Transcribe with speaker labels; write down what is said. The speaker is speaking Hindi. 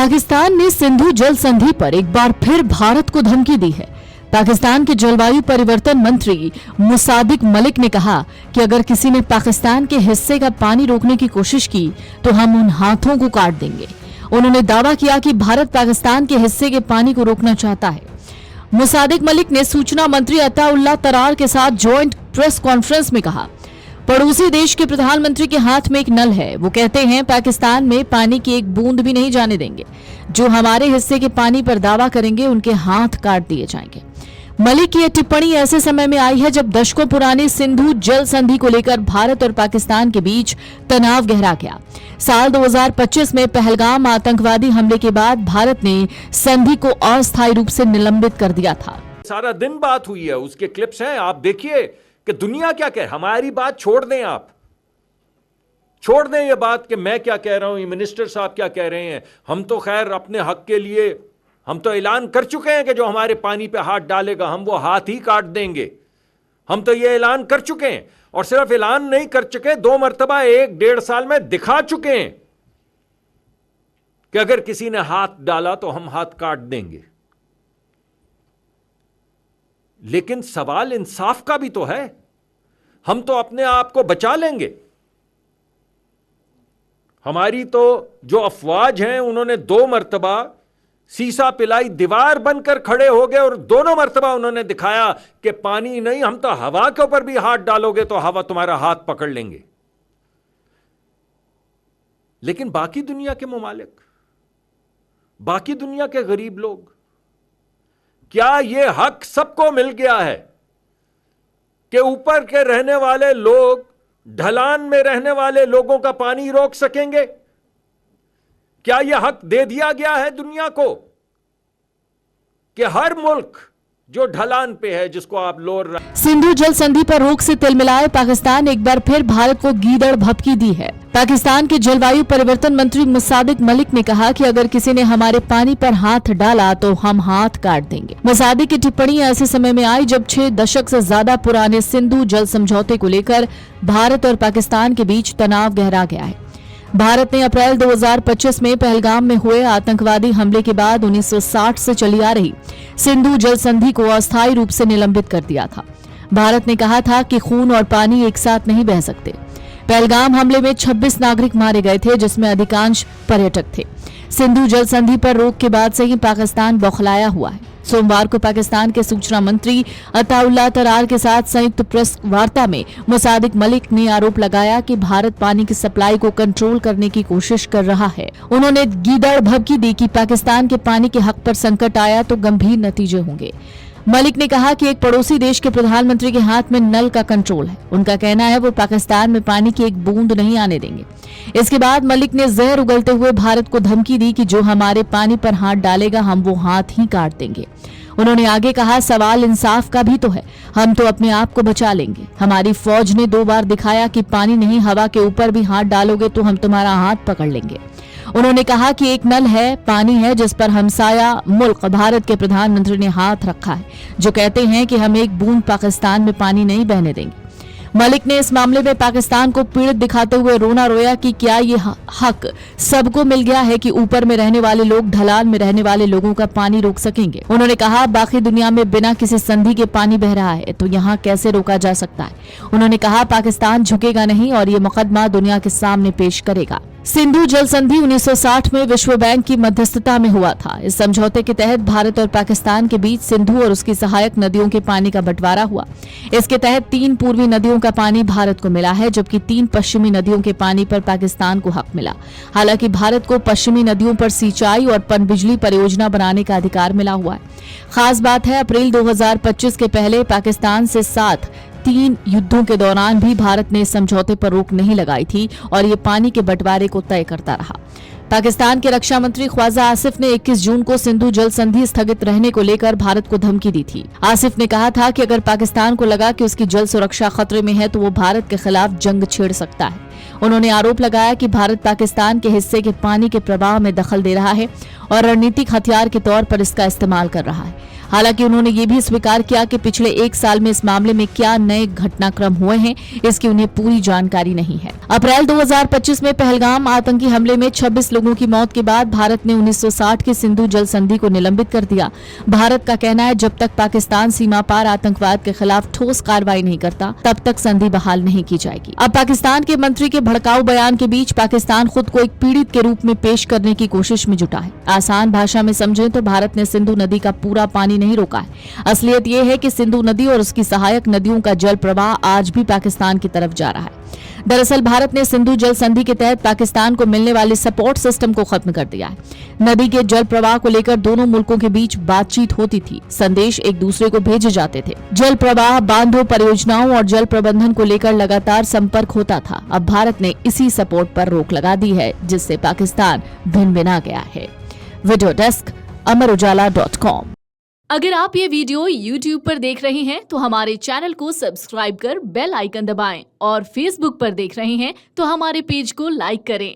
Speaker 1: पाकिस्तान ने सिंधु जल संधि पर एक बार फिर भारत को धमकी दी है। पाकिस्तान के जलवायु परिवर्तन मंत्री मुसादिक मलिक ने कहा कि अगर किसी ने पाकिस्तान के हिस्से का पानी रोकने की कोशिश की तो हम उन हाथों को काट देंगे। उन्होंने दावा किया कि भारत पाकिस्तान के हिस्से के पानी को रोकना चाहता है। मुसादिक मलिक ने सूचना मंत्री अताउल्लाह तरार के साथ ज्वाइंट प्रेस कॉन्फ्रेंस में कहा, पड़ोसी देश के प्रधानमंत्री के हाथ में एक नल है। वो कहते हैं पाकिस्तान में पानी की एक बूंद भी नहीं जाने देंगे। जो हमारे हिस्से के पानी पर दावा करेंगे उनके हाथ काट दिए जाएंगे। मलिक की यह टिप्पणी ऐसे समय में आई है जब दशकों पुरानी सिंधु जल संधि को लेकर भारत और पाकिस्तान के बीच तनाव गहरा गया। साल 2025 में पहलगाम आतंकवादी हमले के बाद भारत ने संधि को अस्थायी रूप से निलंबित कर दिया था।
Speaker 2: सारा दिन बात हुई है, उसके क्लिप्स हैं, आप देखिए कि दुनिया क्या कह। हमारी बात छोड़ दें, आप छोड़ दें ये बात कि मैं क्या कह रहा हूं, ये मिनिस्टर साहब क्या कह रहे हैं। हम तो खैर अपने हक के लिए हम तो ऐलान कर चुके हैं कि जो हमारे पानी पे हाथ डालेगा हम वो हाथ ही काट देंगे। हम तो ये ऐलान कर चुके हैं, और सिर्फ ऐलान नहीं कर चुके, 2 मरतबा 1-1.5 साल में दिखा चुके हैं कि अगर किसी ने हाथ डाला तो हम हाथ काट देंगे। लेकिन सवाल इंसाफ का भी तो है। हम तो अपने आप को बचा लेंगे। हमारी तो जो अफवाज हैं उन्होंने 2 मरतबा सीसा पिलाई दीवार बनकर खड़े हो गए, और दोनों मरतबा उन्होंने दिखाया कि पानी नहीं, हम तो हवा के ऊपर भी हाथ डालोगे तो हवा तुम्हारा हाथ पकड़ लेंगे। लेकिन बाकी दुनिया के मुमालिक, बाकी दुनिया के गरीब लोग, क्या यह हक सबको मिल गया है कि ऊपर के रहने वाले लोग ढलान में रहने वाले लोगों का पानी रोक सकेंगे? क्या यह हक दे दिया गया है दुनिया को कि हर मुल्क जो ढलान पे है, जिसको आप लोर
Speaker 1: सिंधु जल संधि पर रोक से तिलमिलाए पाकिस्तान एक बार फिर भारत को गीदड़ भभकी दी है। पाकिस्तान के जलवायु परिवर्तन मंत्री मुसादिक मलिक ने कहा कि अगर किसी ने हमारे पानी पर हाथ डाला तो हम हाथ काट देंगे। मुसादिक की टिप्पणी ऐसे समय में आई जब 6 दशक से ज्यादा पुराने सिंधु जल समझौते को लेकर भारत और पाकिस्तान के बीच तनाव गहरा गया है। भारत ने अप्रैल 2025 में पहलगाम में हुए आतंकवादी हमले के बाद 1960 से चली आ रही सिंधु जल संधि को अस्थायी रूप से निलंबित कर दिया था। भारत ने कहा था कि खून और पानी एक साथ नहीं बह सकते। पहलगाम हमले में 26 नागरिक मारे गए थे, जिसमें अधिकांश पर्यटक थे। सिंधु जल संधि पर रोक के बाद से ही पाकिस्तान बौखलाया हुआ है। सोमवार को पाकिस्तान के सूचना मंत्री अताउल्लाह तरार के साथ संयुक्त प्रेस वार्ता में मुसादिक मलिक ने आरोप लगाया कि भारत पानी की सप्लाई को कंट्रोल करने की कोशिश कर रहा है। उन्होंने गीदड़ भभकी दी कि पाकिस्तान के पानी के हक पर संकट आया तो गंभीर नतीजे होंगे। मलिक ने कहा कि एक पड़ोसी देश के प्रधानमंत्री के हाथ में नल का कंट्रोल है। उनका कहना है वो पाकिस्तान में पानी की एक बूंद नहीं आने देंगे। इसके बाद मलिक ने जहर उगलते हुए भारत को धमकी दी कि जो हमारे पानी पर हाथ डालेगा हम वो हाथ ही काट देंगे। उन्होंने आगे कहा, सवाल इंसाफ का भी तो है। हम तो अपने आप को बचा लेंगे। हमारी फौज ने 2 बार दिखाया कि पानी नहीं, हवा के ऊपर भी हाथ डालोगे तो हम तुम्हारा हाथ पकड़ लेंगे। उन्होंने कहा कि एक नल है, पानी है, जिस पर हमसाया मुल्क भारत के प्रधानमंत्री ने हाथ रखा है, जो कहते हैं कि हम एक बूंद पाकिस्तान में पानी नहीं बहने देंगे। मलिक ने इस मामले में पाकिस्तान को पीड़ित दिखाते हुए रोना रोया कि क्या ये हक सबको मिल गया है कि ऊपर में रहने वाले लोग ढलान में रहने वाले लोगों का पानी रोक सकेंगे। उन्होंने कहा, बाकी दुनिया में बिना किसी संधि के पानी बह रहा है तो यहाँ कैसे रोका जा सकता है। उन्होंने कहा, पाकिस्तान झुकेगा नहीं और ये मुकदमा दुनिया के सामने पेश करेगा। सिंधु जल संधि 1960 में विश्व बैंक की मध्यस्थता में हुआ था। इस समझौते के तहत भारत और पाकिस्तान के बीच सिंधु और उसकी सहायक नदियों के पानी का बंटवारा हुआ। इसके तहत 3 पूर्वी नदियों का पानी भारत को मिला है, जबकि 3 पश्चिमी नदियों के पानी पर पाकिस्तान को हक मिला। हालांकि भारत को पश्चिमी नदियों पर सिंचाई और पनबिजली परियोजना बनाने का अधिकार मिला हुआ है। खास बात है, अप्रैल 2025 के पहले पाकिस्तान से 3 युद्धों के दौरान भी भारत ने समझौते पर रोक नहीं लगाई थी और ये पानी के बंटवारे को तय करता रहा। पाकिस्तान के रक्षा मंत्री ख्वाजा आसिफ ने 21 जून को सिंधु जल संधि स्थगित रहने को लेकर भारत को धमकी दी थी। आसिफ ने कहा था कि अगर पाकिस्तान को लगा कि उसकी जल सुरक्षा खतरे में है तो वो भारत के खिलाफ जंग छेड़ सकता है। उन्होंने आरोप लगाया कि भारत पाकिस्तान के हिस्से के पानी के प्रवाह में दखल दे रहा है और रणनीतिक हथियार के तौर पर इसका इस्तेमाल कर रहा है। हालांकि उन्होंने ये भी स्वीकार किया कि पिछले 1 साल में इस मामले में क्या नए घटनाक्रम हुए हैं, इसकी उन्हें पूरी जानकारी नहीं है। अप्रैल 2025 में पहलगाम आतंकी हमले में 26 लोगों की मौत के बाद भारत ने 1960 के सिंधु जल संधि को निलंबित कर दिया। भारत का कहना है जब तक पाकिस्तान सीमा पार आतंकवाद के खिलाफ ठोस कार्रवाई नहीं करता तब तक संधि बहाल नहीं की जाएगी। अब पाकिस्तान के मंत्री के भड़काऊ बयान के बीच पाकिस्तान खुद को एक पीड़ित के रूप में पेश करने की कोशिश में जुटा है। आसान भाषा में समझें तो भारत ने सिंधु नदी का पूरा पानी नहीं रोका है। असलियत ये है कि सिंधु नदी और उसकी सहायक नदियों का जल प्रवाह आज भी पाकिस्तान की तरफ जा रहा है। दरअसल भारत ने सिंधु जल संधि के तहत पाकिस्तान को मिलने वाले सपोर्ट सिस्टम को खत्म कर दिया है। नदी के जल प्रवाह को लेकर दोनों मुल्कों के बीच बातचीत होती थी, संदेश एक दूसरे को भेजे जाते थे। जल प्रवाह, बांधों, परियोजनाओं और जल प्रबंधन को लेकर लगातार संपर्क होता था। अब भारत ने इसी सपोर्ट पर रोक लगा दी है, जिससे पाकिस्तान भिन-भिना गया है। Video desk amarujala.com।
Speaker 3: अगर आप ये वीडियो YouTube पर देख रहे हैं तो हमारे चैनल को सब्सक्राइब कर बेल आइकन दबाएं और Facebook पर देख रहे हैं तो हमारे पेज को लाइक करें।